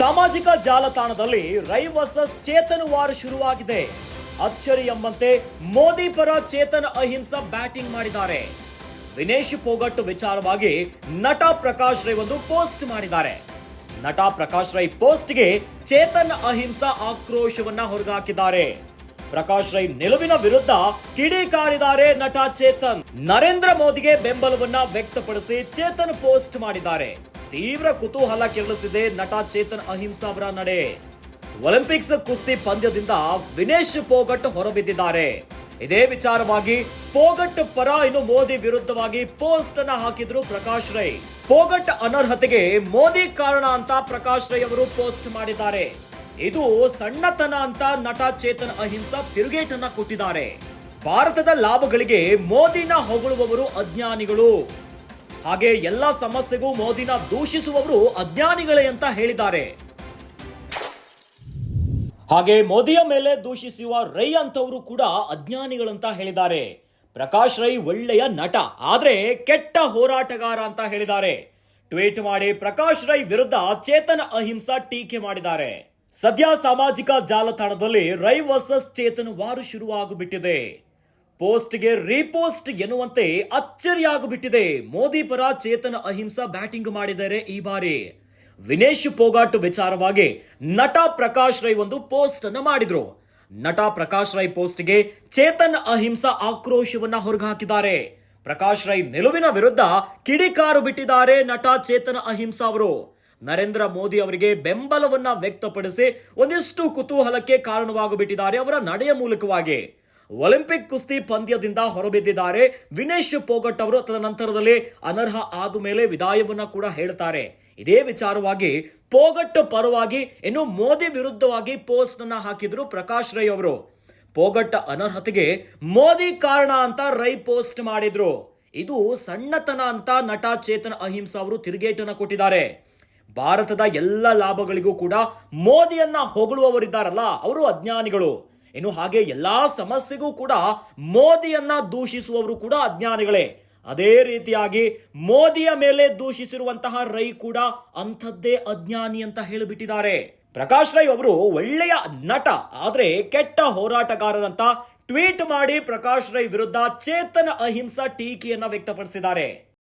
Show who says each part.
Speaker 1: ಸಾಮಾಜಿಕ ಜಾಲತಾಣದಲ್ಲಿ Rai versus Chetan war ಶುರುವಾಗಿದೆ. ಅಚ್ಚರಿ ಎಂಬಂತೆ ಮೋದಿ ಪರ ಚೇತನ್ ಅಹಿಂಸಾ ಬ್ಯಾಟಿಂಗ್ ಮಾಡಿದ್ದಾರೆ. ವಿನೇಶ್ ಫೋಗಟ್ ವಿಚಾರವಾಗಿ ನಟ ಪ್ರಕಾಶ್ ರೈ ಒಂದು ಪೋಸ್ಟ್ ಮಾಡಿದ್ದಾರೆ. ನಟ ಪ್ರಕಾಶ್ ರೈ ಪೋಸ್ಟ್ಗೆ ಚೇತನ್ ಅಹಿಂಸಾ ಆಕ್ರೋಶವನ್ನ ಹೊರಗಾಕಿದ್ದಾರೆ. ಪ್ರಕಾಶ್ ರೈ ನಿಲುವಿನ ವಿರುದ್ಧ ಕಿಡಿಕಾರಿದ್ದಾರೆ ನಟ ಚೇತನ್. ನರೇಂದ್ರ ಮೋದಿಗೆ ಬೆಂಬಲವನ್ನ ವ್ಯಕ್ತಪಡಿಸಿ ಚೇತನ್ ಪೋಸ್ಟ್ ಮಾಡಿದ್ದಾರೆ. ತೀವ್ರ ಕುತೂಹಲ ಕೆರಳಿಸಿದೆ ನಟ ಚೇತನ್ ಅಹಿಂಸಾ ಅವರ ನಡೆ. ಒಲಿಂಪಿಕ್ಸ್ ಕುಸ್ತಿ ಪಂದ್ಯದಿಂದ ವಿನೇಶ್ ಫೋಗಟ್ ಹೊರಬಿದ್ದಿದ್ದಾರೆ. ಇದೇ ವಿಚಾರವಾಗಿ ಫೋಗಟ್ ಪರ ಇನ್ನು ಮೋದಿ ವಿರುದ್ಧವಾಗಿ ಪೋಸ್ಟ್ ಅನ್ನ ಹಾಕಿದ್ರು ಪ್ರಕಾಶ್ ರೈ. ಫೋಗಟ್ ಅನರ್ಹತೆಗೆ ಮೋದಿ ಕಾರಣ ಅಂತ ಪ್ರಕಾಶ್ ರೈ ಅವರು ಪೋಸ್ಟ್ ಮಾಡಿದ್ದಾರೆ. ಇದು ಸಣ್ಣತನ ಅಂತ ನಟ ಚೇತನ್ ಅಹಿಂಸಾ ತಿರುಗೇಟನ್ನ ಕೊಟ್ಟಿದ್ದಾರೆ. ಭಾರತದ ಲಾಭಗಳಿಗೆ ಮೋದಿನ ಹೊಗಳುವವರು ಅಜ್ಞಾನಿಗಳು, ಹಾಗೆ ಎಲ್ಲ ಸಮಸ್ಯೆಗೂ ಮೋದಿನ ದೂಷಿಸುವವರು ಅಜ್ಞಾನಿಗಳೇ ಅಂತ ಹೇಳಿದ್ದಾರೆ. ಹಾಗೆ ಮೋದಿಯ ಮೇಲೆ ದೂಷಿಸುವ ರೈ ಅಂತವರು ಕೂಡ ಅಜ್ಞಾನಿಗಳಂತ ಹೇಳಿದ್ದಾರೆ. ಪ್ರಕಾಶ್ ರೈ ಒಳ್ಳೆಯ ನಟ, ಆದ್ರೆ ಕೆಟ್ಟ ಹೋರಾಟಗಾರ ಅಂತ ಹೇಳಿದ್ದಾರೆ. ಟ್ವೀಟ್ ಮಾಡಿ ಪ್ರಕಾಶ್ ರೈ ವಿರುದ್ಧ ಚೇತನ್ ಅಹಿಂಸಾ ಟೀಕೆ ಮಾಡಿದ್ದಾರೆ. ಸದ್ಯ ಸಾಮಾಜಿಕ ಜಾಲತಾಣದಲ್ಲಿ ರೈ ವರ್ಸಸ್ ಚೇತನ್ ವಾರು ಶುರುವಾಗುಬಿಟ್ಟಿದೆ. ಪೋಸ್ಟ್ಗೆ ರೀಪೋಸ್ಟ್ ಎನ್ನುವಂತೆ ಅಚ್ಚರಿಯಾಗುಬಿಟ್ಟಿದೆ. ಮೋದಿ ಪರ ಚೇತನ್ ಅಹಿಂಸಾ ಬ್ಯಾಟಿಂಗ್ ಮಾಡಿದ್ದಾರೆ ಈ ಬಾರಿ. ವಿನೇಶ್ ಫೋಗಟ್ ವಿಚಾರವಾಗಿ ನಟ ಪ್ರಕಾಶ್ ರೈ ಒಂದು ಪೋಸ್ಟ್ ಅನ್ನು ಮಾಡಿದ್ರು. ನಟ ಪ್ರಕಾಶ್ ರೈ ಪೋಸ್ಟ್ಗೆ ಚೇತನ್ ಅಹಿಂಸಾ ಆಕ್ರೋಶವನ್ನ ಹೊರಗಾಕಿದ್ದಾರೆ. ಪ್ರಕಾಶ್ ರೈ ನಿಲುವಿನ ವಿರುದ್ಧ ಕಿಡಿಕಾರು ಬಿಟ್ಟಿದ್ದಾರೆ ನಟ ಚೇತನ್ ಅಹಿಂಸಾ ಅವರು. ನರೇಂದ್ರ ಮೋದಿ ಅವರಿಗೆ ಬೆಂಬಲವನ್ನ ವ್ಯಕ್ತಪಡಿಸಿ ಒಂದಿಷ್ಟು ಕುತೂಹಲಕ್ಕೆ ಕಾರಣವಾಗುಬಿಟ್ಟಿದ್ದಾರೆ ಅವರ ನಡೆಯ ಮೂಲಕವಾಗಿ. ಒಲಿಂಪಿಕ್ ಕುಸ್ತಿ ಪಂದ್ಯದಿಂದ ಹೊರಬಿದ್ದಿದ್ದಾರೆ ವಿನೇಶ್ ಫೋಗಟ್ ಅವರು. ತದನಂತರದಲ್ಲಿ ಅನರ್ಹ ಆದ ಮೇಲೆ ವಿದಾಯವನ್ನ ಕೂಡ ಹೇಳ್ತಾರೆ. ಇದೇ ವಿಚಾರವಾಗಿ ಫೋಗಟ್ ಪರವಾಗಿ ಇನ್ನು ಮೋದಿ ವಿರುದ್ಧವಾಗಿ ಪೋಸ್ಟ್ ಅನ್ನ ಹಾಕಿದ್ರು ಪ್ರಕಾಶ್ ರೈ ಅವರು. ಫೋಗಟ್ ಅನರ್ಹತೆಗೆ ಮೋದಿ ಕಾರಣ ಅಂತ ರೈ ಪೋಸ್ಟ್ ಮಾಡಿದ್ರು. ಇದು ಸಣ್ಣತನ ಅಂತ ನಟ ಚೇತನ್ ಅಹಿಂಸಾ ಅವರು ತಿರುಗೇಟನ್ನ ಕೊಟ್ಟಿದ್ದಾರೆ. ಭಾರತದ ಎಲ್ಲ ಲಾಭಗಳಿಗೂ ಕೂಡ ಮೋದಿಯನ್ನ ಹೊಗಳುವವರಿದ್ದಾರಲ್ಲ ಅವರು ಅಜ್ಞಾನಿಗಳು. ಇನ್ನು ಹಾಗೆ ಎಲ್ಲಾ ಸಮಸ್ಯೆಗೂ ಕೂಡ ಮೋದಿಯನ್ನ ದೂಷಿಸುವವರು ಕೂಡ ಅಜ್ಞಾನಿಗಳೇ. ಅದೇ ರೀತಿಯಾಗಿ ಮೋದಿಯ ಮೇಲೆ ದೂಷಿಸಿರುವಂತಹ ರೈ ಕೂಡ ಅಂಥದ್ದೇ ಅಜ್ಞಾನಿ ಅಂತ ಹೇಳಿಬಿಟ್ಟಿದ್ದಾರೆ. ಪ್ರಕಾಶ್ ರೈ ಅವರು ಒಳ್ಳೆಯ ನಟ, ಆದ್ರೆ ಕೆಟ್ಟ ಹೋರಾಟಗಾರರಂತ ಟ್ವೀಟ್ ಮಾಡಿ ಪ್ರಕಾಶ್ ರೈ ವಿರುದ್ಧ ಚೇತನ್ ಅಹಿಂಸಾ ಟೀಕೆಯನ್ನ ವ್ಯಕ್ತಪಡಿಸಿದ್ದಾರೆ.